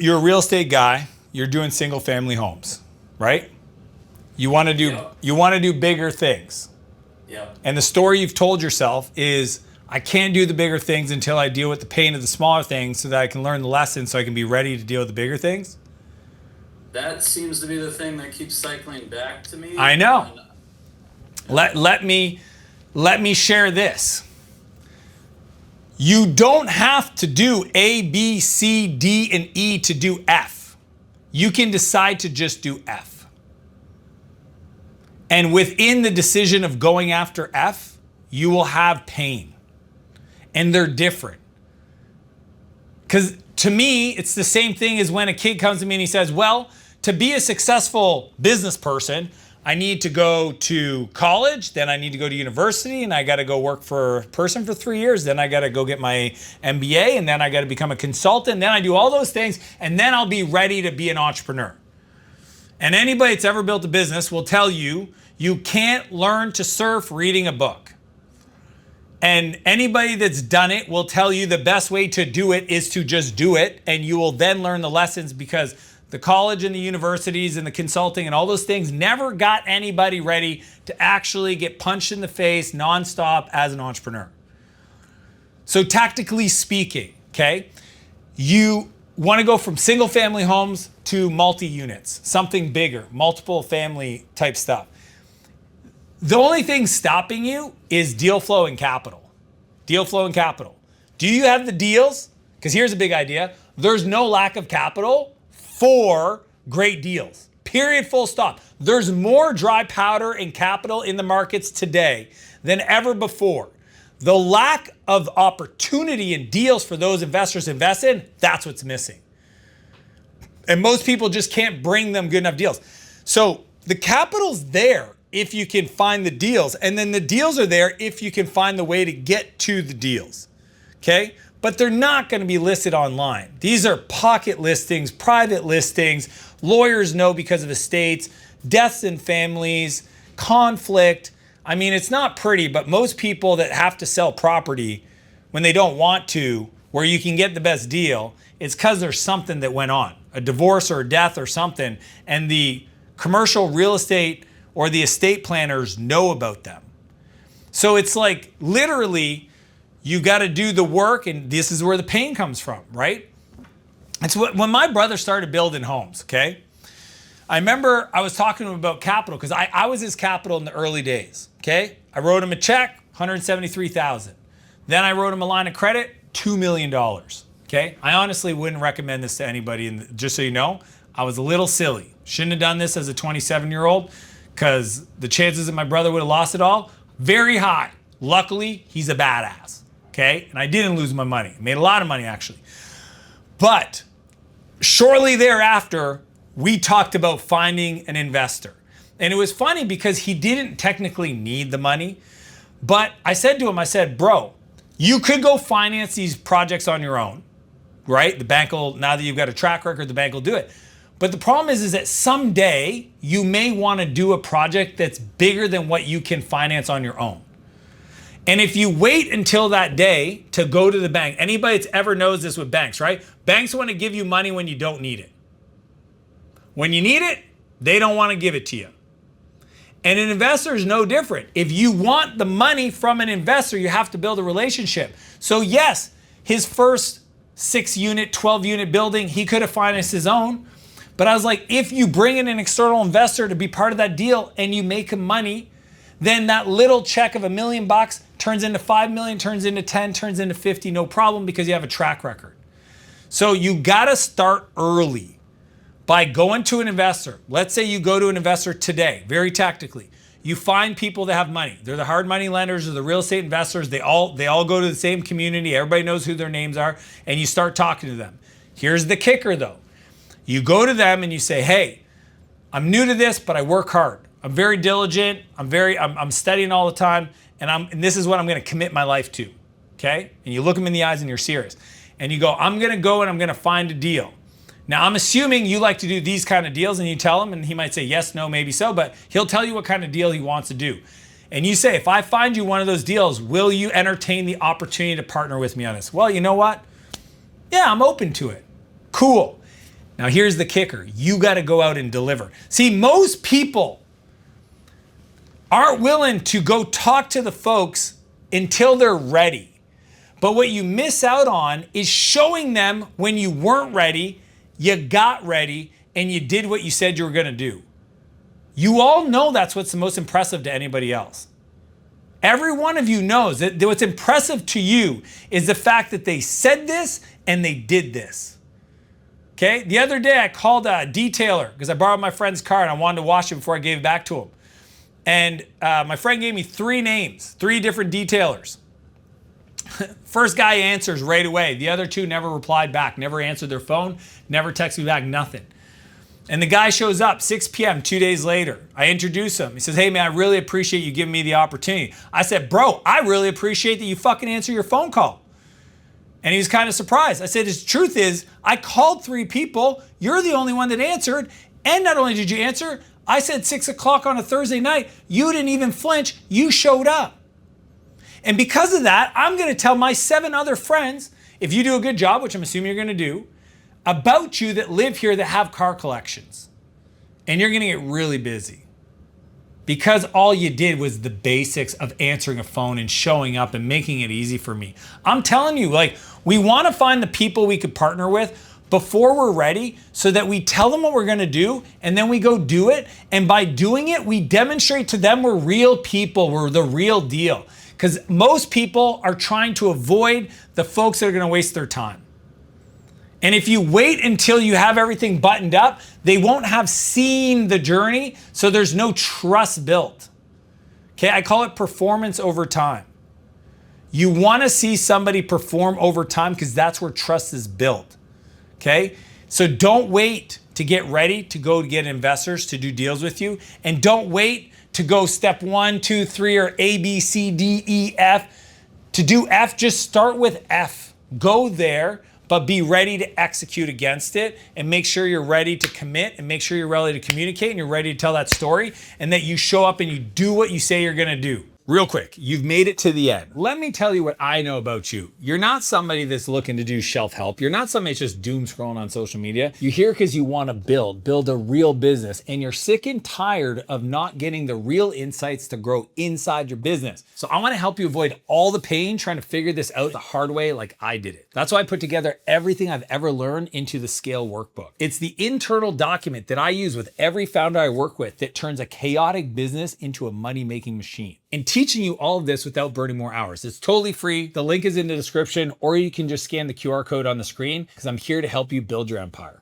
You're a real estate guy. You're doing single family homes, right? You want to do Yep. you want to do bigger things. Yep. And the story you've told yourself is I can't do the bigger things until I deal with the pain of the smaller things so that I can learn the lesson so I can be ready to deal with the bigger things. That seems to be the thing that keeps cycling back to me. I know. And, Let me share this. You don't have to do A, B, C, D, and E to do F. You can decide to just do F. And within the decision of going after F, you will have pain. And they're different. Because to me, it's the same thing as when a kid comes to me and he says, well, to be a successful business person, I need to go to college, then I need to go to university, and I got to go work for a person for 3 years, then I got to go get my MBA, and then I got to become a consultant, then I do all those things, and then I'll be ready to be an entrepreneur. And anybody that's ever built a business will tell you, you can't learn to surf reading a book. And anybody that's done it will tell you the best way to do it is to just do it, and you will then learn the lessons, because the college and the universities and the consulting and all those things never got anybody ready to actually get punched in the face nonstop as an entrepreneur. So tactically speaking, okay, you want to go from single family homes to multi-units, something bigger, multiple family type stuff. The only thing stopping you is deal flow and capital. Deal flow and capital. Do you have the deals? Because here's a big idea. There's no lack of capital for great deals. Period, full stop. There's more dry powder and capital in the markets today than ever before. The lack of opportunity and deals for those investors to invest in, that's what's missing. And most people just can't bring them good enough deals. So the capital's there if you can find the deals, and then the deals are there if you can find the way to get to the deals, okay? But they're not going to be listed online. These are pocket listings, private listings. Lawyers know because of estates, deaths in families, conflict. I mean, it's not pretty, but most people that have to sell property when they don't want to, where you can get the best deal, it's because there's something that went on, a divorce or a death or something, and the commercial real estate or the estate planners know about them. So it's like literally, you got to do the work, and this is where the pain comes from, right? It's when my brother started building homes, okay? I remember I was talking to him about capital because I was his capital in the early days, okay? I wrote him a check, $173,000. Then I wrote him a line of credit, $2 million, okay? I honestly wouldn't recommend this to anybody, and just so you know, I was a little silly. Shouldn't have done this as a 27-year-old because the chances that my brother would have lost it all, very high. Luckily, he's a badass. Okay, and I didn't lose my money. I made a lot of money actually. But shortly thereafter, we talked about finding an investor. And it was funny because he didn't technically need the money. But I said to him, I said, bro, you could go finance these projects on your own, right? The bank will, now that you've got a track record, the bank will do it. But the problem is that someday you may want to do a project that's bigger than what you can finance on your own. And if you wait until that day to go to the bank, anybody that's ever knows this with banks, right? Banks want to give you money when you don't need it. When you need it, they don't want to give it to you. And an investor is no different. If you want the money from an investor, you have to build a relationship. So yes, his first 6-unit, 12-unit building, he could have financed his own. But I was like, if you bring in an external investor to be part of that deal and you make him money, then that little check of $1 million turns into 5 million, turns into 10, turns into 50, no problem, because you have a track record. So you gotta start early by going to an investor. Let's say you go to an investor today, very tactically. You find people that have money. They're the hard money lenders or the real estate investors. They all go to the same community. Everybody knows who their names are, and you start talking to them. Here's the kicker though. You go to them and you say, hey, I'm new to this, but I work hard. I'm very diligent. I'm studying all the time, and this is what I'm going to commit my life to. Okay? And you look them in the eyes and you're serious. And you go, I'm going to go and I'm going to find a deal. Now, I'm assuming you like to do these kind of deals, and you tell him, and he might say yes, no, maybe so, but he'll tell you what kind of deal he wants to do. And you say, if I find you one of those deals, will you entertain the opportunity to partner with me on this? Well, you know what? Yeah, I'm open to it. Cool. Now here's the kicker. You got to go out and deliver. See, most people aren't willing to go talk to the folks until they're ready. But what you miss out on is showing them when you weren't ready, you got ready, and you did what you said you were going to do. You all know that's what's the most impressive to anybody else. Every one of you knows that what's impressive to you is the fact that they said this and they did this. Okay? The other day I called a detailer because I borrowed my friend's car and I wanted to wash it before I gave it back to him. And my friend gave me 3 names, 3 different detailers. First guy answers right away. The other 2 never replied back, never answered their phone, never texted me back, nothing. And the guy shows up 6 p.m. 2 days later. I introduce him. He says, hey man, I really appreciate you giving me the opportunity. I said, bro, I really appreciate that you fucking answer your phone call. And he was kind of surprised. I said, the truth is, I called 3 people. You're the only one that answered. And not only did you answer, I said 6 o'clock on a Thursday night. You didn't even flinch. You showed up. And because of that, I'm going to tell my 7 other friends, if you do a good job, which I'm assuming you're going to do, about you that live here that have car collections. And you're going to get really busy. Because all you did was the basics of answering a phone and showing up and making it easy for me. I'm telling you, like, we want to find the people we could partner with before we're ready so that we tell them what we're going to do and then we go do it. And by doing it, we demonstrate to them we're real people, we're the real deal. Because most people are trying to avoid the folks that are going to waste their time. And if you wait until you have everything buttoned up, they won't have seen the journey, so there's no trust built. Okay, I call it performance over time. You want to see somebody perform over time because that's where trust is built. Okay, so don't wait to get ready to go to get investors to do deals with you, and don't wait to go step 1, 2, 3, or A, B, C, D, E, F. To do F, just start with F. Go there, but be ready to execute against it and make sure you're ready to commit and make sure you're ready to communicate and you're ready to tell that story and that you show up and you do what you say you're going to do. Real quick, you've made it to the end. Let me tell you what I know about you. You're not somebody that's looking to do shelf help. You're not somebody that's just doom scrolling on social media. You're here because you want to build a real business, and you're sick and tired of not getting the real insights to grow inside your business. So I want to help you avoid all the pain trying to figure this out the hard way like I did it. That's why I put together everything I've ever learned into the Scale Workbook. It's the internal document that I use with every founder I work with that turns a chaotic business into a money-making machine. And teaching you all of this without burning more hours. It's totally free. The link is in the description, or you can just scan the QR code on the screen because I'm here to help you build your empire.